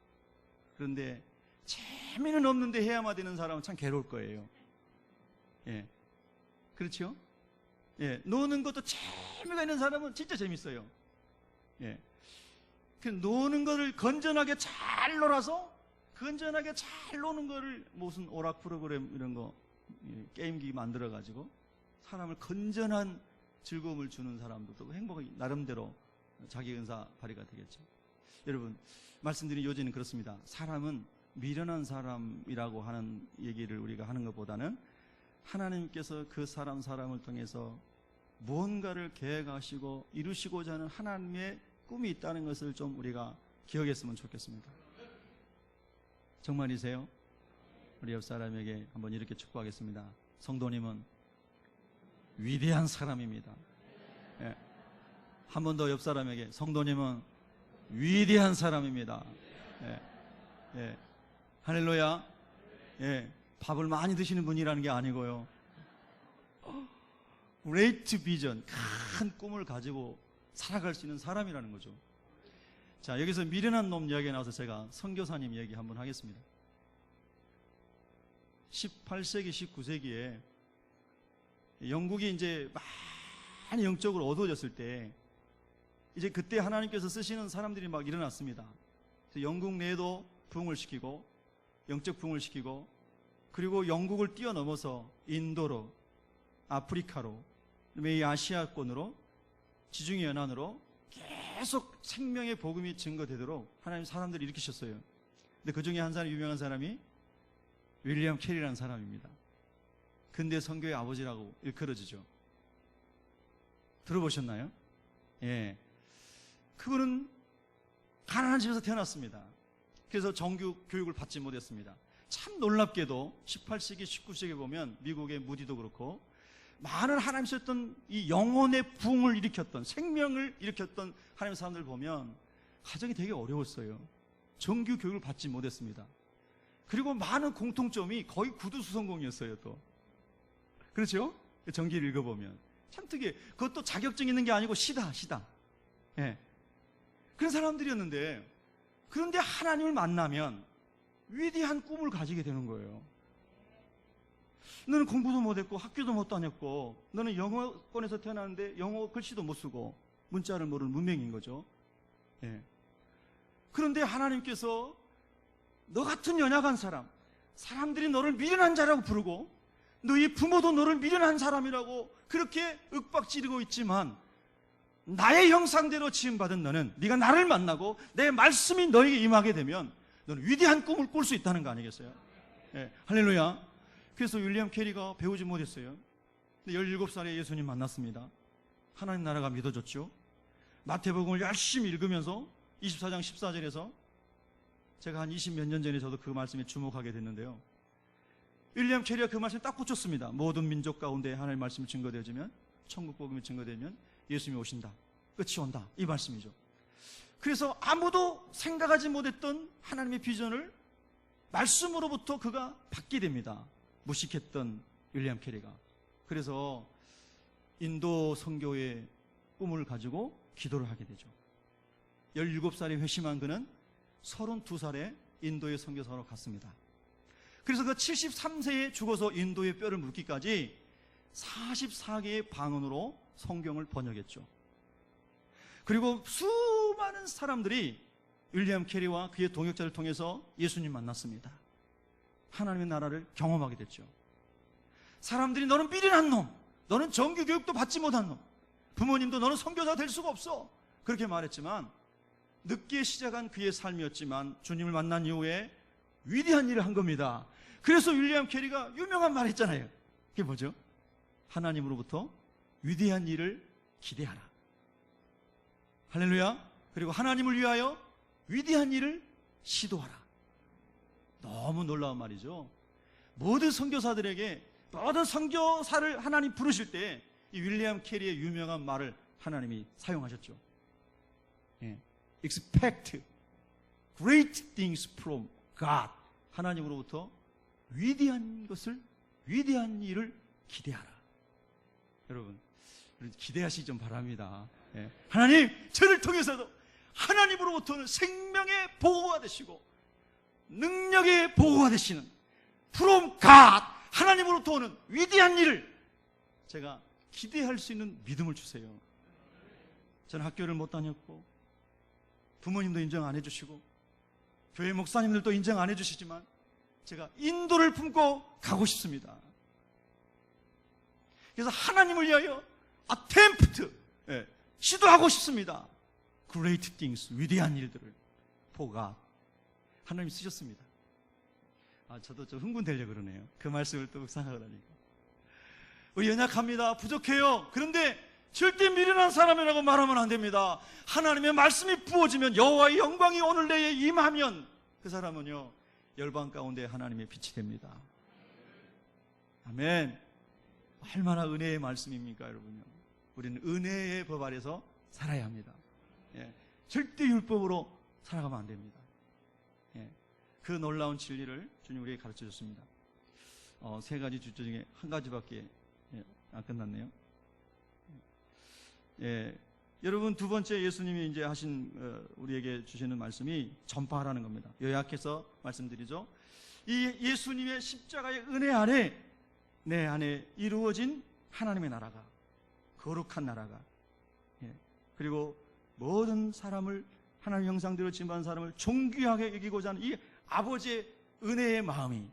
그런데 재미는 없는데 해야만 되는 사람은 참 괴로울 거예요. 예. 그렇죠? 예. 노는 것도 재미가 있는 사람은 진짜 재밌어요. 예. 그 노는 거를 건전하게 잘 놀아서 건전하게 잘 노는 거를 무슨 오락 프로그램 이런 거 게임기 만들어 가지고 사람을 건전한 즐거움을 주는 사람들도 행복이 나름대로 자기 은사 발휘가 되겠죠. 여러분, 말씀드린 요지는 그렇습니다. 사람은 미련한 사람이라고 하는 얘기를 우리가 하는 것보다는 하나님께서 그 사람을 통해서 무언가를 계획하시고 이루시고자 하는 하나님의 꿈이 있다는 것을 좀 우리가 기억했으면 좋겠습니다. 정말이세요? 우리 옆 사람에게 한번 이렇게 축복하겠습니다. 성도님은 위대한 사람입니다. 예. 한 번 더 옆 사람에게 성도님은 위대한 사람입니다. 예. 예. 할렐루야. 예. 밥을 많이 드시는 분이라는 게 아니고요. great vision, 큰 꿈을 가지고 살아갈 수 있는 사람이라는 거죠. 자, 여기서 미련한 놈 이야기가 나와서 제가 선교사님 얘기 한번 하겠습니다. 18세기, 19세기에 영국이 이제 많이 영적으로 어두워졌을 때 이제 그때 하나님께서 쓰시는 사람들이 막 일어났습니다. 그래서 영국 내에도 부흥을 시키고 영적 부흥을 시키고 그리고 영국을 뛰어넘어서 인도로 아프리카로 이 아시아권으로 지중해 연안으로 계속 생명의 복음이 증거되도록 하나님 사람들을 일으키셨어요. 근데 그 중에 한 사람 유명한 사람이 윌리엄 캐리라는 사람입니다. 근대 선교의 아버지라고 일컬어지죠. 들어보셨나요? 예. 그분은 가난한 집에서 태어났습니다. 그래서 정규 교육을 받지 못했습니다. 참 놀랍게도 18세기, 19세기에 보면 미국의 무디도 그렇고 많은 하나님 쓰셨던 이 영혼의 부흥을 일으켰던 생명을 일으켰던 하나님 사람들 보면 가정이 되게 어려웠어요. 정규 교육을 받지 못했습니다. 그리고 많은 공통점이 거의 구두수성공이었어요. 또 그렇죠? 정기를 읽어보면 참 특이해. 그것도 자격증 있는 게 아니고 시다. 예. 그런 사람들이었는데 그런데 하나님을 만나면 위대한 꿈을 가지게 되는 거예요. 너는 공부도 못했고 학교도 못 다녔고 너는 영어권에서 태어났는데 영어 글씨도 못 쓰고 문자를 모르는 문맹인 거죠. 예. 그런데 하나님께서 너 같은 연약한 사람들이 너를 미련한 자라고 부르고 너희 부모도 너를 미련한 사람이라고 그렇게 윽박지르고 있지만 나의 형상대로 지음받은 너는 네가 나를 만나고 내 말씀이 너에게 임하게 되면 너는 위대한 꿈을 꿀 수 있다는 거 아니겠어요? 예. 할렐루야. 그래서 윌리엄 캐리가 배우지 못했어요. 근데 17살에 예수님 만났습니다. 하나님 나라가 믿어졌죠. 마태복음을 열심히 읽으면서 24장 14절에서 제가 한 20몇 년 전에 저도 그 말씀에 주목하게 됐는데요. 윌리엄 캐리가 그 말씀에 딱 꽂혔습니다. 모든 민족 가운데 하나님의 말씀이 증거되어지면 천국 복음이 증거되면 예수님이 오신다. 끝이 온다. 이 말씀이죠. 그래서 아무도 생각하지 못했던 하나님의 비전을 말씀으로부터 그가 받게 됩니다. 무식했던 윌리엄 캐리가. 그래서 인도 선교의 꿈을 가지고 기도를 하게 되죠. 17살에 회심한 그는 32살에 인도의 선교사로 갔습니다. 그래서 그 73세에 죽어서 인도의 뼈를 묻기까지 44개의 방언으로 성경을 번역했죠. 그리고 수많은 사람들이 윌리엄 캐리와 그의 동역자를 통해서 예수님 만났습니다. 하나님의 나라를 경험하게 됐죠. 사람들이 너는 미련한 놈, 너는 정규 교육도 받지 못한 놈, 부모님도 너는 선교사 될 수가 없어, 그렇게 말했지만 늦게 시작한 그의 삶이었지만 주님을 만난 이후에 위대한 일을 한 겁니다. 그래서 윌리엄 캐리가 유명한 말 했잖아요. 그게 뭐죠? 하나님으로부터 위대한 일을 기대하라. 할렐루야. 그리고 하나님을 위하여 위대한 일을 시도하라. 너무 놀라운 말이죠. 모든 선교사들에게, 모든 선교사를 하나님 부르실 때 이 윌리엄 캐리의 유명한 말을 하나님이 사용하셨죠. 예. Expect great things from God. 하나님으로부터 위대한 것을, 위대한 일을 기대하라. 여러분, 기대하시기 좀 바랍니다. 예. 하나님, 저를 통해서도 하나님으로부터는 생명의 보호가 되시고 능력의 보호가 되시는 from God, 하나님으로부터 오는 위대한 일을 제가 기대할 수 있는 믿음을 주세요. 저는 학교를 못 다녔고 부모님도 인정 안 해주시고 교회 목사님들도 인정 안 해주시지만 제가 인도를 품고 가고 싶습니다. 그래서 하나님을 위하여 attempt, 시도하고 싶습니다. Great things, 위대한 일들을 보가 하나님이 쓰셨습니다. 저도 좀 흥분되려고 그러네요. 그 말씀을 또 묵상하고 나니까. 우리 연약합니다. 부족해요. 그런데 절대 미련한 사람이라고 말하면 안 됩니다. 하나님의 말씀이 부어지면, 여호와의 영광이 오늘 내에 임하면 그 사람은요 열방 가운데 하나님의 빛이 됩니다. 아멘. 얼마나 은혜의 말씀입니까, 여러분요? 우리는 은혜의 법 아래서 살아야 합니다. 절대 율법으로 살아가면 안 됩니다. 그 놀라운 진리를 주님 우리에게 가르쳐 줬습니다. 세 가지 주제 중에 한 가지밖에 안 끝났네요. 여러분, 두 번째 예수님이 이제 하신 우리에게 주시는 말씀이 전파하라는 겁니다. 요약해서 말씀드리죠. 이 예수님의 십자가의 은혜 아래 내 안에 이루어진 하나님의 나라가, 거룩한 나라가, 그리고 모든 사람을 하나님 형상대로 지음받은 사람을 존귀하게 여기고자 하는 이 아버지의 은혜의 마음이,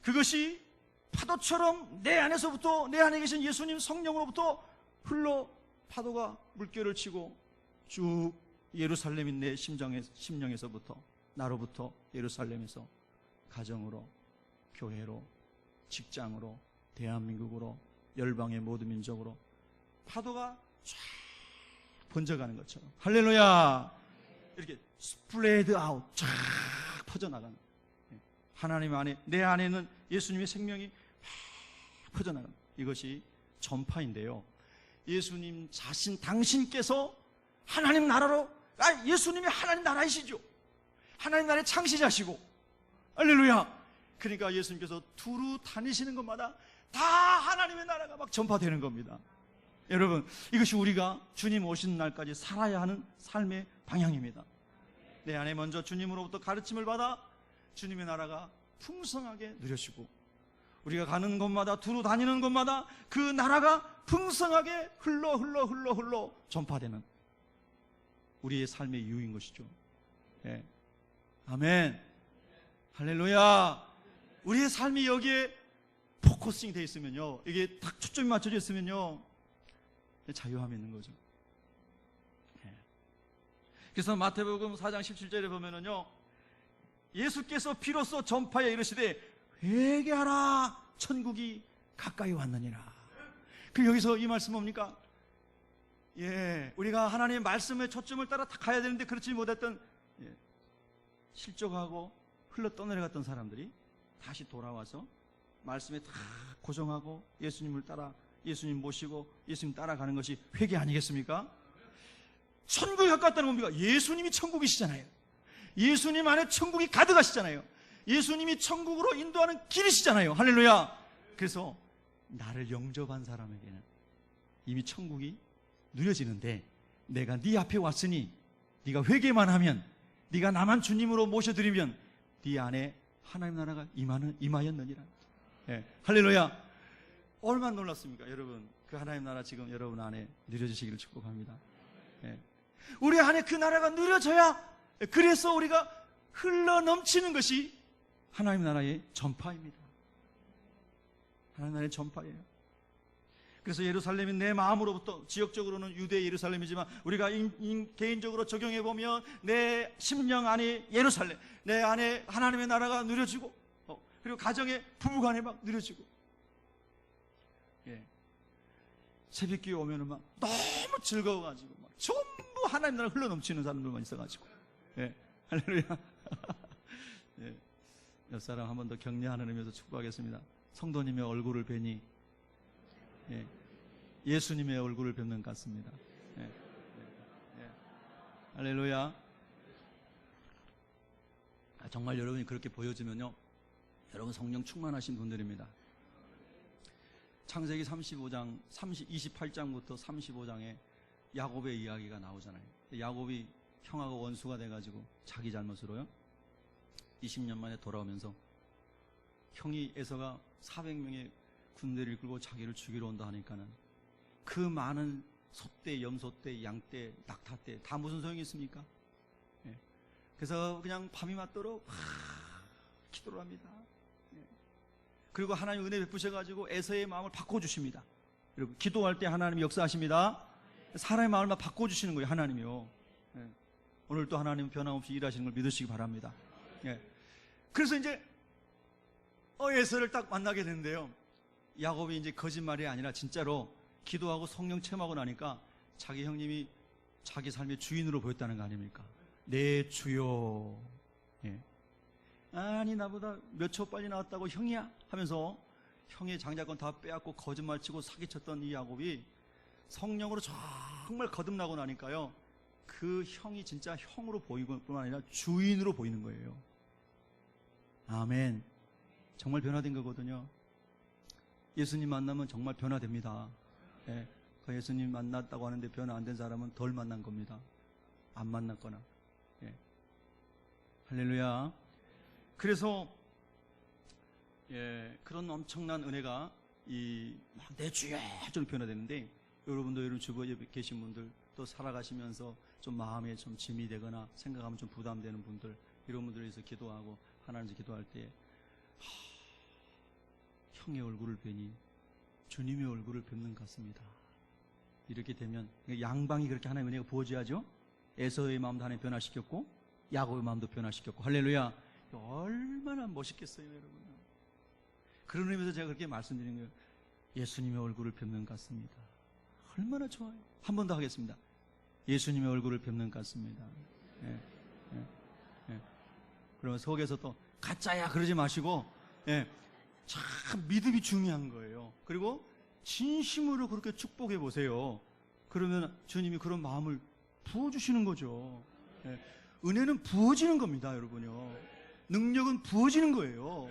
그것이 파도처럼 내 안에서부터, 내 안에 계신 예수님 성령으로부터 흘러 파도가 물결을 치고 쭉 예루살렘인 내 심령에서부터, 나로부터 예루살렘에서 가정으로, 교회로, 직장으로, 대한민국으로, 열방의 모든 민족으로 파도가 쫙 번져가는 것처럼, 할렐루야, 이렇게 스프레드 아웃, 쫙 퍼져나가는, 하나님 안에, 내 안에는 예수님의 생명이 퍼져나가는, 이것이 전파인데요. 예수님 자신, 당신께서 하나님 나라로, 예수님이 하나님 나라이시죠. 하나님 나라의 창시자시고, 할렐루야. 그러니까 예수님께서 두루 다니시는 것마다 다 하나님의 나라가 막 전파되는 겁니다. 여러분, 이것이 우리가 주님 오시는 날까지 살아야 하는 삶의 방향입니다. 내 안에 먼저 주님으로부터 가르침을 받아 주님의 나라가 풍성하게 누려지고, 우리가 가는 곳마다, 두루 다니는 곳마다 그 나라가 풍성하게 흘러 전파되는 우리의 삶의 이유인 것이죠. 아멘. 할렐루야. 우리의 삶이 여기에 포커싱 되어 있으면요, 이게 딱 초점이 맞춰져 있으면요, 자유함이 있는 거죠. 그래서 마태복음 4장 17절에 보면은요, 예수께서 비로소 전파에 이르시되 회개하라, 천국이 가까이 왔느니라. 그 여기서 이 말씀 뭡니까? 우리가 하나님의 말씀의 초점을 따라 다 가야 되는데 그렇지 못했던, 실족하고 흘러 떠내려갔던 사람들이 다시 돌아와서 말씀에 다 고정하고 예수님을 따라, 예수님 모시고 예수님 따라가는 것이 회개 아니겠습니까? 천국이 가까웠다는 겁니까? 예수님이 천국이시잖아요. 예수님 안에 천국이 가득하시잖아요. 예수님이 천국으로 인도하는 길이시잖아요. 할렐루야. 그래서 나를 영접한 사람에게는 이미 천국이 누려지는데, 내가 네 앞에 왔으니 네가 회개만 하면, 네가 나만 주님으로 모셔드리면 네 안에 하나님 나라가 임하였느니라. 할렐루야. 얼마나 놀랐습니까, 여러분? 그 하나님 나라 지금 여러분 안에 누려지시기를 축복합니다. 우리 안에 그 나라가 누려져야, 그래서 우리가 흘러 넘치는 것이 하나님 나라의 전파입니다. 하나님 나라의 전파예요. 그래서 예루살렘이 내 마음으로부터, 지역적으로는 유대 예루살렘이지만 우리가 개인적으로 적용해 보면 내 심령 안에 예루살렘, 내 안에 하나님의 나라가 누려지고, 그리고 가정의 부부간에 막 누려지고, 새벽기에 오면은 막 너무 즐거워가지고 막 전부 하나님 나라 흘러 넘치는 사람들만 있어가지고, 할렐루야. 옆 사람 한 번 더 격려하는 의미에서 축복하겠습니다. 성도님의 얼굴을 뵈니 예수님의 얼굴을 뵙는 것 같습니다. 할렐루야. 정말 여러분이 그렇게 보여주면요, 여러분 성령 충만하신 분들입니다. 창세기 35장 28장부터 35장에 야곱의 이야기가 나오잖아요. 야곱이 형하고 원수가 돼가지고 자기 잘못으로요 20년 만에 돌아오면서 형이 에서가 400명의 군대를 이끌고 자기를 죽이러 온다 하니까는 그 많은 소떼, 염소떼, 양떼, 낙타떼 다 무슨 소용이 있습니까? 예. 그래서 그냥 밤이 맞도록 기도를 합니다. 예. 그리고 하나님 은혜 베푸셔가지고 에서의 마음을 바꿔주십니다. 여러분 기도할 때 하나님이 역사하십니다. 사람의 마음을 막 바꿔주시는 거예요. 하나님이요. 예. 오늘 또 하나님은 변함없이 일하시는 걸 믿으시기 바랍니다. 예. 그래서 이제 에서를 딱 만나게 되는데요. 야곱이 이제 거짓말이 아니라 진짜로 기도하고 성령 체험하고 나니까 자기 형님이 자기 삶의 주인으로 보였다는 거 아닙니까? 내 주요. 예. 아니 나보다 몇 초 빨리 나왔다고 형이야 하면서 형의 장자권 다 빼앗고 거짓말치고 사기쳤던 이 야곱이 성령으로 정말 거듭나고 나니까요, 그 형이 진짜 형으로 보이고 뿐만 아니라 주인으로 보이는 거예요. 아멘. 정말 변화된 거거든요. 예수님 만나면 정말 변화됩니다. 예. 그 예수님 만났다고 하는데 변화 안 된 사람은 덜 만난 겁니다. 안 만났거나. 예. 할렐루야. 그래서 그런 엄청난 은혜가 내 주여 좀 변화되는데, 여러분도 여러분 주변에 계신 분들 또 살아가시면서 좀 마음에 좀 짐이 되거나 생각하면 좀 부담되는 분들, 이런 분들을 위해서 기도하고 하나님께 기도할 때 형의 얼굴을 뵈니 주님의 얼굴을 뵙는 것 같습니다. 이렇게 되면 양방이 그렇게 하나님의 은혜가 부어져야죠. 에서의 마음도 하나님 변화시켰고 야곱의 마음도 변화시켰고. 할렐루야. 얼마나 멋있겠어요, 여러분. 그런 의미에서 제가 그렇게 말씀드리는 거예요. 예수님의 얼굴을 뵙는 것 같습니다. 얼마나 좋아요. 한 번 더 하겠습니다. 예수님의 얼굴을 뵙는 것 같습니다. 예, 예, 예. 그러면 속에서 또 가짜야 그러지 마시고, 참 믿음이 중요한 거예요. 그리고 진심으로 그렇게 축복해 보세요. 그러면 주님이 그런 마음을 부어주시는 거죠. 은혜는 부어지는 겁니다, 여러분요. 능력은 부어지는 거예요.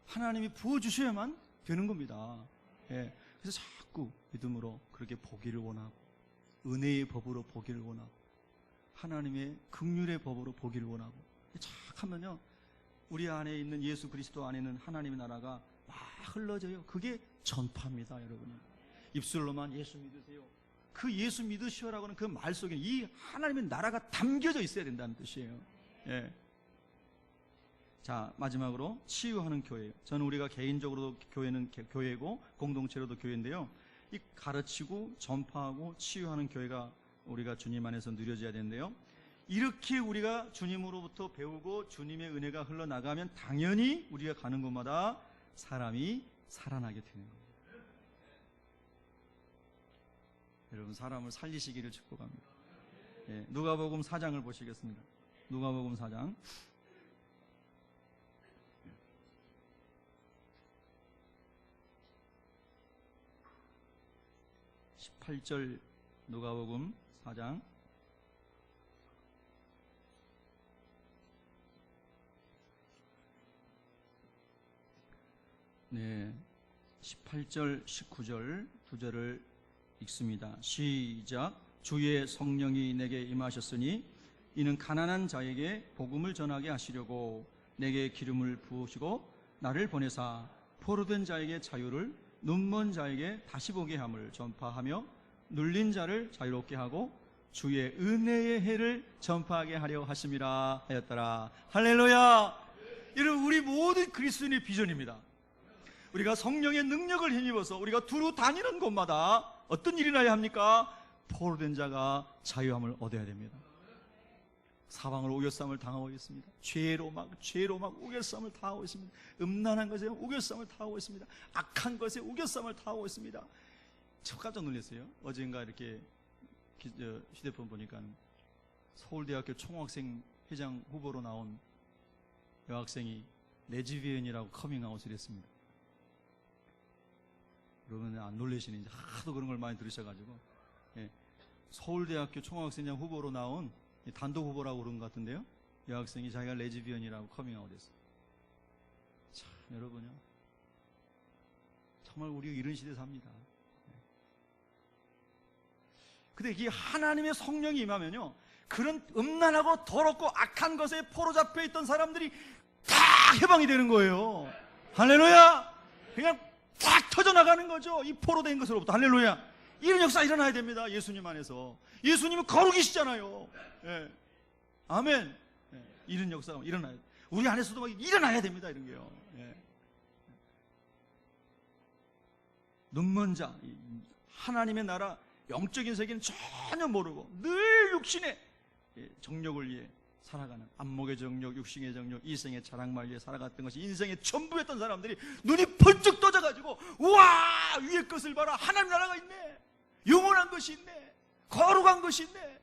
하나님이 부어주셔야만 되는 겁니다. 그래서 자꾸 믿음으로 그렇게 보기를 원하고, 은혜의 법으로 보기를 원하고, 하나님의 긍휼의 법으로 보기를 원하고, 착 하면요, 우리 안에 있는 예수 그리스도 안에 있는 하나님의 나라가 막 흘러져요. 그게 전파입니다, 여러분. 입술로만 예수 믿으세요. 그 예수 믿으시오라고 하는 그 말 속에 이 하나님의 나라가 담겨져 있어야 된다는 뜻이에요. 자, 마지막으로 치유하는 교회예요. 저는 우리가 개인적으로도 교회는 교회고 공동체로도 교회인데요, 이 가르치고 전파하고 치유하는 교회가 우리가 주님 안에서 누려져야 되는데요, 이렇게 우리가 주님으로부터 배우고 주님의 은혜가 흘러나가면 당연히 우리가 가는 곳마다 사람이 살아나게 되는 겁니다. 여러분, 사람을 살리시기를 축복합니다. 누가복음 4장을 보시겠습니다. 누가복음 4장 18절, 누가복음 4장 18절, 19절 두 절을 읽습니다. 시작. 주의 성령이 내게 임하셨으니 이는 가난한 자에게 복음을 전하게 하시려고 내게 기름을 부으시고 나를 보내사 포로된 자에게 자유를, 눈먼 자에게 다시 보게 함을 전파하며 눌린 자를 자유롭게 하고 주의 은혜의 해를 전파하게 하려 하심이라 하였더라. 할렐루야. 여러분, 우리 모든 그리스도인의 비전입니다. 우리가 성령의 능력을 힘입어서 우리가 두루 다니는 곳마다 어떤 일이 나야 합니까? 포로된 자가 자유함을 얻어야 됩니다. 사방을 우겨쌈을 당하고 있습니다. 죄로 막 우겨쌈을 당하고 있습니다. 음란한 것에 우겨쌈을 당하고 있습니다. 악한 것에 우겨쌈을 당하고 있습니다. 저 깜짝 놀랐어요. 어젠가 이렇게 휴대폰 보니까 서울대학교 총학생 회장 후보로 나온 여학생이 레즈비언이라고 커밍아웃을 했습니다. 여러분 안 놀라시는지 하도 그런 걸 많이 들으셔가지고, 서울대학교 총학생회장 후보로 나온 단독 후보라고 그런 것 같은데요, 여학생이 자기가 레즈비언이라고 커밍아웃했어요. 참, 여러분요, 정말 우리가 이런 시대에 삽니다. 근데 이게 하나님의 성령이 임하면요, 그런 음란하고 더럽고 악한 것에 포로잡혀 있던 사람들이 다 해방이 되는 거예요. 할렐루야! 그냥 팍 터져나가는 거죠. 이 포로된 것으로부터. 할렐루야! 이런 역사 일어나야 됩니다. 예수님 안에서. 예수님은 거룩이시잖아요. 예. 아멘. 예. 이런 역사가 일어나야 돼요. 우리 안에서도 막 일어나야 됩니다. 이런 게요. 예. 눈먼 자, 하나님의 나라, 영적인 세계는 전혀 모르고 늘 육신의 정욕을 위해 살아가는, 안목의 정욕, 육신의 정욕, 이생의 자랑만 위해 살아갔던 것이 인생의 전부였던 사람들이 눈이 번쩍 떠져가지고, 우와, 위의 것을 봐라, 하나님 나라가 있네, 영원한 것이 있네, 거룩한 것이 있네,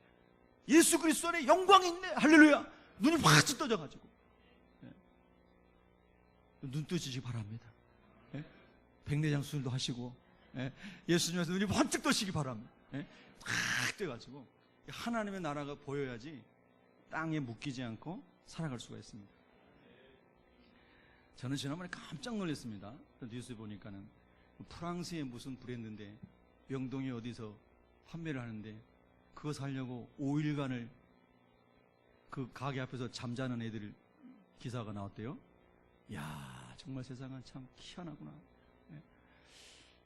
예수 그리스도 안에 영광이 있네, 할렐루야. 눈이 확 떠져가지고 눈 뜨시기 바랍니다. 백내장 수술도 하시고 예수님께서 눈이 번쩍 뜨시기 바랍니다. 확 떠가지고 하나님의 나라가 보여야지 땅에 묶이지 않고 살아갈 수가 있습니다. 저는 지난번에 깜짝 놀랐습니다. 뉴스 보니까는 프랑스의 무슨 브랜드인데 명동이 어디서 판매를 하는데 그거 사려고 5일간을 그 가게 앞에서 잠자는 애들 기사가 나왔대요. 이야, 정말 세상은 참 희한하구나.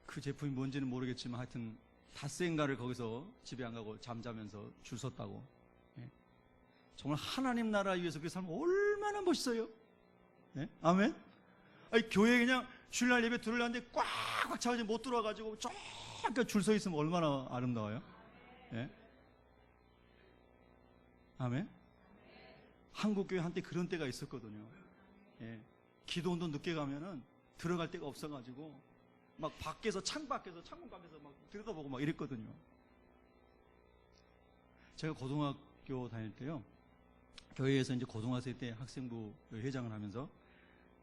그 제품이 뭔지는 모르겠지만 하여튼 닷새인가를 거기서 집에 안 가고 잠자면서 줄 섰다고. 정말 하나님 나라 위해서 그 삶은 얼마나 멋있어요. 아멘. 아니, 교회에 그냥 주일날 예배 들으려는데 꽉꽉 차가지고 못 들어와가지고 쫙 줄 서 있으면 얼마나 아름다워요. 아멘. 한국교회 한때 그런 때가 있었거든요. 기도운동 늦게 가면은 들어갈 데가 없어가지고 막 밖에서 창문 밖에서 막 들여다보고 막 이랬거든요. 제가 고등학교 다닐 때요, 교회에서 이제 고등학생 때 학생부 회장을 하면서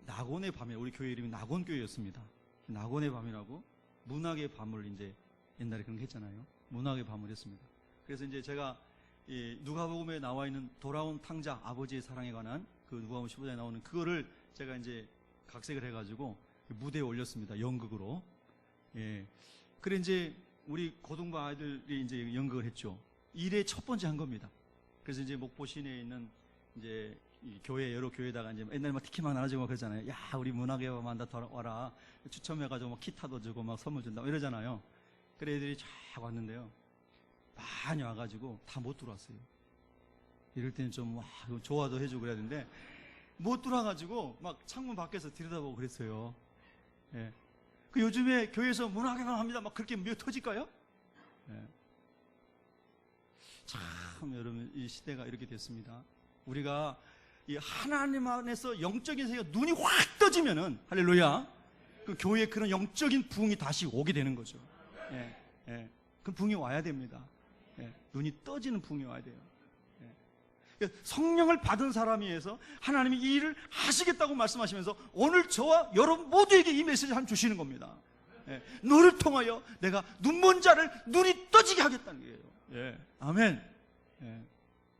낙원의 밤에, 우리 교회 이름이 낙원교회였습니다. 낙원의 밤이라고 문학의 밤을 이제 옛날에 그런 거 했잖아요. 문학의 밤을 했습니다. 그래서 이제 제가 이 누가복음에 나와 있는 돌아온 탕자, 아버지의 사랑에 관한 그 누가복음 15장에 나오는 그거를 제가 이제 각색을 해가지고 무대에 올렸습니다. 연극으로. 그래 이제 우리 고등부 아이들이 이제 연극을 했죠. 일의 첫 번째 한 겁니다. 그래서 이제 목포 시내에 있는 이제 이 교회, 여러 교회에다가 이제 옛날에 막 티켓 막 나눠주고 그러잖아요. 야, 우리 문학의 밤 한다 와라. 추첨해가지고 막 기타도 주고 막 선물 준다 이러잖아요. 그래 애들이 쫙 왔는데요. 많이 와가지고 다 못 들어왔어요. 이럴 때는 좀 와, 좋아도 해주고 그래야 되는데 못 들어와가지고 막 창문 밖에서 들여다보고 그랬어요. 그 요즘에 교회에서 문학의 밤 합니다. 막 그렇게 미어 터질까요? 참 여러분, 이 시대가 이렇게 됐습니다. 우리가 이 하나님 안에서 영적인 세계가 눈이 확 떠지면은, 할렐루야, 그 교회에 그런 영적인 부흥이 다시 오게 되는 거죠. 그 부흥이 와야 됩니다. 눈이 떠지는 부흥이 와야 돼요. 성령을 받은 사람에 의해서 하나님이 이 일을 하시겠다고 말씀하시면서 오늘 저와 여러분 모두에게 이 메시지를 한 주시는 겁니다. 너를 통하여 내가 눈먼 자를 눈이 떠지게 하겠다는 거예요. 아멘.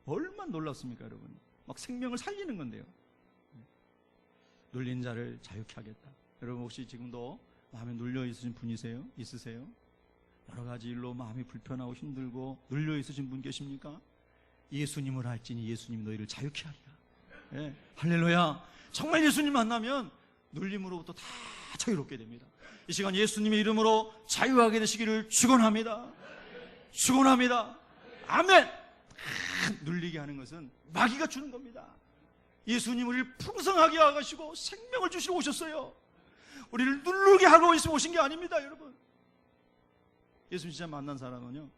얼마나 놀랍습니까, 여러분. 막 생명을 살리는 건데요. 눌린 자를 자유케 하겠다. 여러분 혹시 지금도 마음에 눌려 있으신 분이세요? 있으세요? 여러 가지 일로 마음이 불편하고 힘들고 눌려 있으신 분 계십니까? 예수님을 알지니 예수님이 너희를 자유케 하리라. 할렐루야. 정말 예수님 만나면 눌림으로부터 다 자유롭게 됩니다. 이 시간 예수님의 이름으로 자유하게 되시기를 축원합니다. 축원합니다. 아멘. 눌리게 하는 것은 마귀가 주는 겁니다. 예수님 우리를 풍성하게 하시고 생명을 주시러 오셨어요. 우리를 누르게 하고 오신 게 아닙니다, 여러분. 예수님 진짜 만난 사람은요,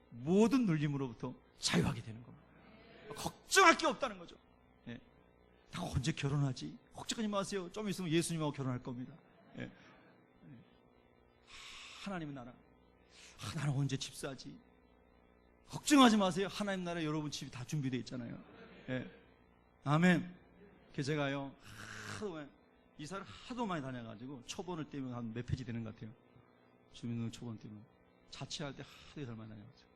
모든 눌림으로부터 자유하게 되는 겁니다. 걱정할 게 없다는 거죠. 나 언제 결혼하지? 걱정하지 마세요. 좀 있으면 예수님하고 결혼할 겁니다. 하나님의 나라. 나는 언제 집 사지? 걱정하지 마세요. 하나님 나라 여러분 집이 다 준비되어 있잖아요. 아멘. 그래서 제가요, 이사를 하도 많이 다녀가지고 초본을 떼면 한 몇 페이지 되는 것 같아요. 주민등록 초본 떼면. 자취할 때 하도 이사를 많이 다녀가지고.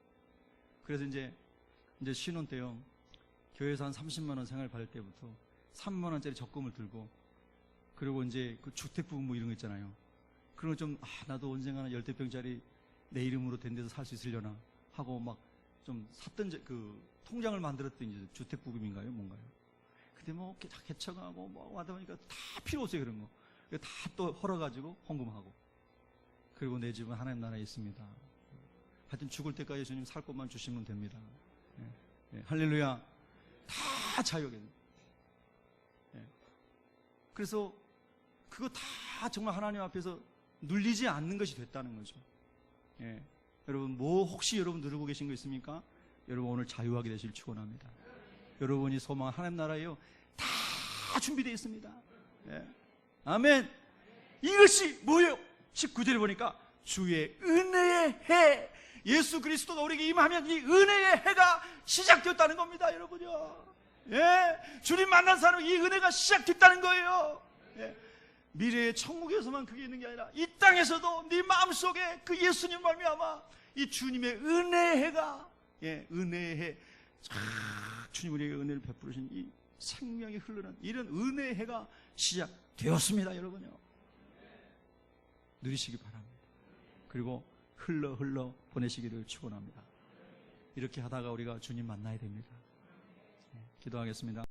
그래서 이제 신혼 때요, 교회에서 한 30만 원 생활 받을 때부터 3만 원짜리 적금을 들고, 그리고 이제 그 주택부분 뭐 이런 거 있잖아요. 그런 거 좀, 나도 언젠가는 열대평짜리 내 이름으로 된 데서 살 수 있으려나 하고 막 좀 샀던 그 통장을 만들었던 이제 주택부금인가요? 뭔가요? 근데 뭐 다 개척하고 뭐 하다 보니까 다 필요 없어요, 그런 거. 다 또 헐어가지고 헌금하고. 그리고 내 집은 하나님 나라에 있습니다. 하여튼 죽을 때까지 주님 살 것만 주시면 됩니다. 예, 예, 할렐루야. 다 자유하게 됩니다. 예. 그래서 그거 다 정말 하나님 앞에서 눌리지 않는 것이 됐다는 거죠. 예. 여러분, 뭐 혹시 여러분 누르고 계신 거 있습니까? 여러분 오늘 자유하게 되실 축원합니다. 여러분이 소망 하나님 나라에요, 다 준비되어 있습니다. 예. 아멘. 이것이 뭐예요? 19절에 보니까 주의 은혜의 해, 예수 그리스도가 우리에게 임하면 이 은혜의 해가 시작되었다는 겁니다, 여러분요. 예. 주님 만난 사람 이 은혜가 시작됐다는 거예요. 예. 미래의 천국에서만 그게 있는 게 아니라 이 땅에서도 네 마음속에 그 예수님 말미암아 이 주님의 은혜의 해가, 예, 은혜의 해, 주님 우리에게 은혜를 베푸신 이 생명이 흐르는 이런 은혜의 해가 시작되었습니다, 여러분요. 누리시기 바랍니다. 그리고 흘러 보내시기를 축원합니다. 이렇게 하다가 우리가 주님 만나야 됩니다. 기도하겠습니다.